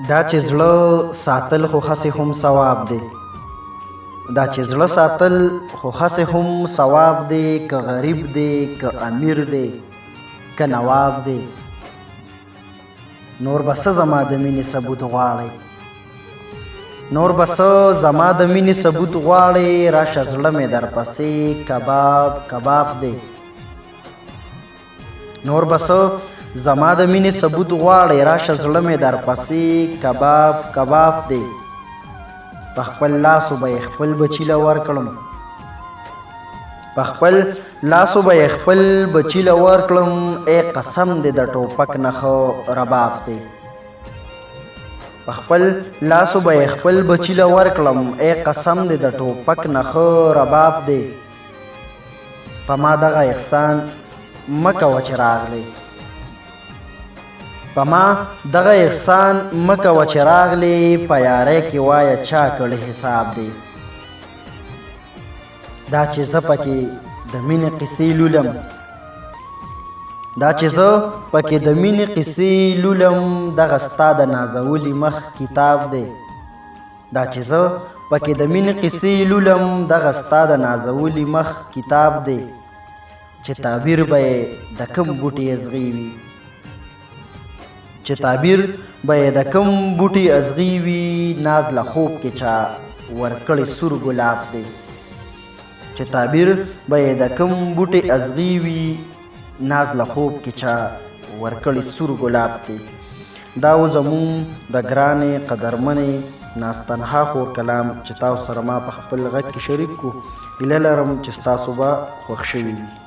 دا چې زړه ساتل خو هسې هم ثواب دی. دا چې زړه ساتل خو هسې هم ثواب دی، که غریب دی، که امیر دی، که نواب دی. نور به څه زما د مینې ثبوت غواړئ؟ نور به څه زما د مینې ثبوت غواړئ؟ راشه زړه مې درپسې کباب کباب دی. نور به څه زما د مینې ثبوت غواړئ؟ راشه زړه مې درپسې کباب کباب دی. په خپل لاسو به یې خپل بچي له ورکړم، په خپل لاسو به یې خپل بچي له ورکړم. ای قسم دې د ټوپک نه ښه رباب دی. په خپل لاسو به یې خپل بچي له ورکړم. ای قسم دې د ټوپک نه ښه رباب دی. په ما دغه احسان مه کوه چې راغلی، په ما دغه احسان مه کوه چې راغلی. په یارۍ کې وایه چا کړی حساب دی. دا چې زه پکې د مینې قصې لولم، دا چې زه پکې د مینې قصې لولم، دغه ستا د نازولي مخ کتاب دی. دا چې زه پکې د مینې قصې لولم، دغه ستا د نازولي مخ کتاب دی. چې تعبیر به یې د کوم بوټي ازغي وي، چې تعبیر به یې د کوم بوټي ازغي وي. ناز له خوب کې چا ورکړی سور ګلاب دی. چې تعبیر به یې د کوم بوټي ازغي وي، ناز له خوب کې چا ورکړی سور ګلاب دی. دا و زمون د ګرانې قدرمنې ناستنها خور کلام چې تاسو سره ما په خپل غږ کې شریک کو. هیله لرم چې ستاسو به خوښ شوي وي.